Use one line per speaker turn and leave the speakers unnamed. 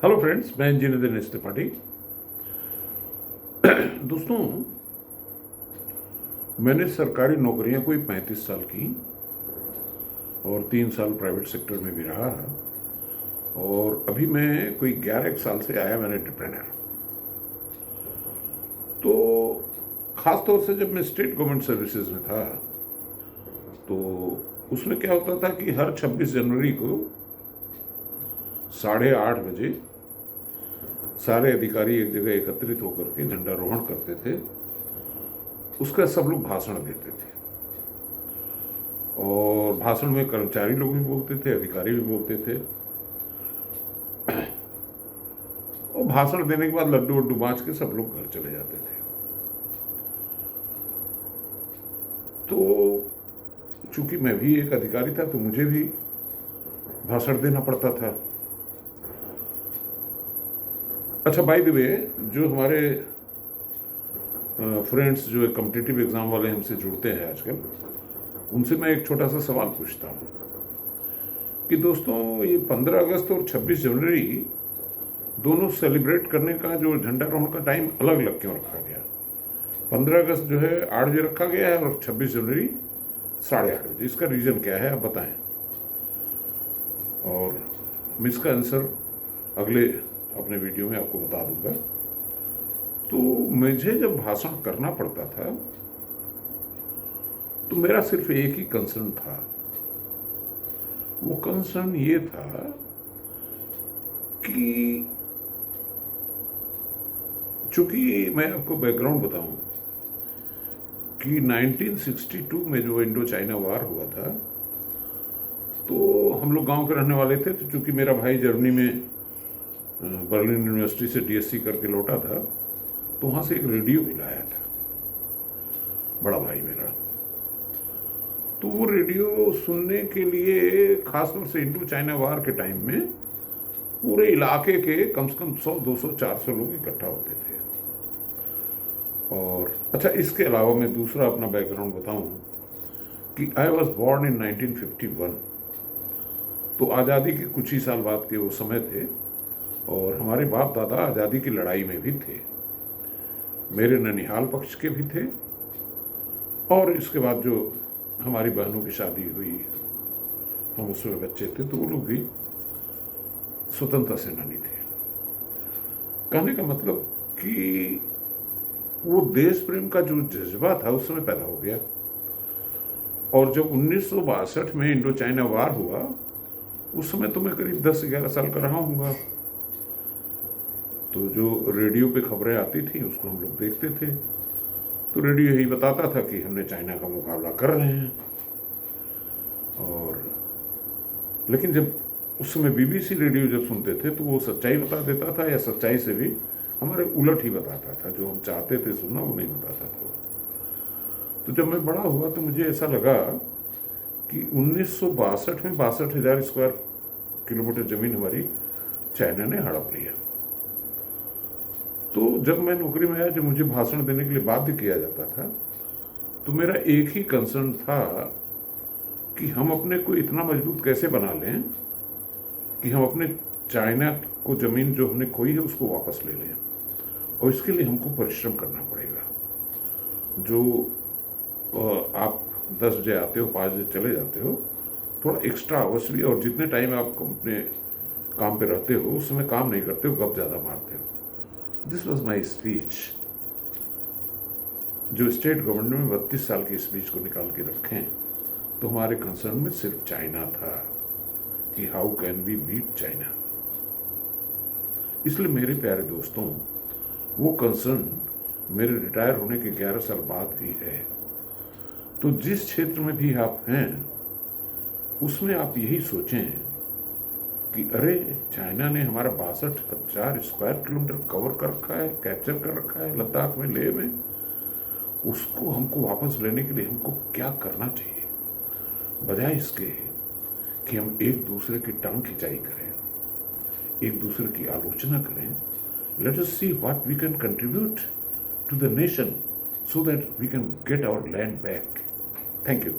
Hello friends, मैं engineer Dinesh Tripathi. दोस्तों, मैंने सरकारी नौकरियां कोई 35 साल की और 3 साल प्राइवेट सेक्टर में भी रहा, और अभी मैं कोई 11 साल से आया मैंने एंटरप्रेन्योर। तो ख़ास तौर से जब मैं स्टेट गवर्नमेंट सर्विसेज में था तो उसमें क्या होता था कि हर 26 जनवरी को 8:30 बजे सारे अधिकारी एक जगह एकत्रित होकर के झंडारोहण करते थे। उसका सब लोग भाषण देते थे, और भाषण में कर्मचारी लोग भी बोलते थे, अधिकारी भी बोलते थे। और भाषण देने के बाद लड्डू वड्डू बांच के सब लोग घर चले जाते थे। तो चूंकि मैं भी एक अधिकारी था तो मुझे भी भाषण देना पड़ता था। अच्छा, बाय द वे, जो हमारे फ्रेंड्स जो कॉम्पिटिटिव एग्जाम वाले हमसे जुड़ते हैं आजकल, उनसे मैं एक छोटा सा सवाल पूछता हूँ कि दोस्तों, ये 15 अगस्त और 26 जनवरी दोनों सेलिब्रेट करने का जो झंडारोहण का टाइम अलग अलग क्यों रखा गया? 15 अगस्त जो है 8 बजे रखा गया है और 26 जनवरी 8:30 बजे। इसका रीज़न क्या है, आप बताएं। और मैं इसका आंसर अगले अपने वीडियो में आपको बता दूंगा। तो मुझे जब भाषण करना पड़ता था तो मेरा सिर्फ एक ही कंसर्न था। वो कंसर्न ये था कि चूंकि मैं आपको बैकग्राउंड बताऊं कि 1962 में जो इंडो चाइना वार हुआ था, तो हम लोग गांव के रहने वाले थे। तो चूंकि मेरा भाई जर्मनी में बर्लिन यूनिवर्सिटी से डीएससी करके लौटा था, तो वहाँ से एक रेडियो भी लाया था बड़ा भाई मेरा। तो वो रेडियो सुनने के लिए खासतौर से इंडो चाइना वार के टाइम में पूरे इलाके के कम से कम 100, 200, 400 लोग इकट्ठा होते थे। और अच्छा, इसके अलावा मैं दूसरा अपना बैकग्राउंड बताऊं कि आई वॉज बॉर्न इन 1951। तो आज़ादी के कुछ ही साल बाद के वो समय थे, और हमारे बाप दादा आज़ादी की लड़ाई में भी थे। मेरे ननिहाल पक्ष के भी थे, और इसके बाद जो हमारी बहनों की शादी हुई, हम उसमें बच्चे थे, तो वो लोग भी स्वतंत्रता सेनानी थे। कहने का मतलब कि वो देश प्रेम का जो जज्बा था उस समय पैदा हो गया। और जब 1962 में इंडो चाइना वार हुआ, उस समय तो मैं करीब 10-11 साल का रहा हूँगा। तो जो रेडियो पे खबरें आती थी उसको हम लोग देखते थे। तो रेडियो यही बताता था कि हमने चाइना का मुकाबला कर रहे हैं। और लेकिन जब उस समय बीबीसी रेडियो जब सुनते थे तो वो सच्चाई बता देता था, या सच्चाई से भी हमारे उलट ही बताता था। जो हम चाहते थे सुनना वो नहीं बताता था। तो जब मैं बड़ा हुआ तो मुझे ऐसा लगा कि 1962 में 62,000 स्क्वायर किलोमीटर जमीन हमारी चाइना ने हड़प लिया। तो जब मैं नौकरी में आया, जब मुझे भाषण देने के लिए बाध्य किया जाता था, तो मेरा एक ही कंसर्न था कि हम अपने को इतना मजबूत कैसे बना लें कि हम अपने चाइना को ज़मीन जो हमने खोई है उसको वापस ले लें। और इसके लिए हमको परिश्रम करना पड़ेगा। जो आप 10 बजे आते हो, 5 बजे चले जाते हो, थोड़ा एक्स्ट्रा आवर्स भी, और जितने टाइम आप अपने काम पे रहते हो उस समय काम नहीं करते हो, गप ज़्यादा मारते हो। This was my speech. जो स्टेट गवर्नमेंट में 32 साल की स्पीच को निकाल के रखें, तो हमारे कंसर्न में सिर्फ चाइना था कि how can we beat China. इसलिए मेरे प्यारे दोस्तों, वो कंसर्न मेरे रिटायर होने के 11 साल बाद भी है। तो जिस क्षेत्र में भी आप हैं उसमें आप यही सोचें कि अरे, चाइना ने हमारा 62,000 स्क्वायर किलोमीटर कवर कर रखा है, कैप्चर कर रखा है लद्दाख में, लेह में। उसको हमको वापस लेने के लिए हमको क्या करना चाहिए, बजाय इसके कि हम एक दूसरे की टांग खिंचाई करें, एक दूसरे की आलोचना करें। Let us see what we can contribute to the nation so that we can get our land back. Thank you.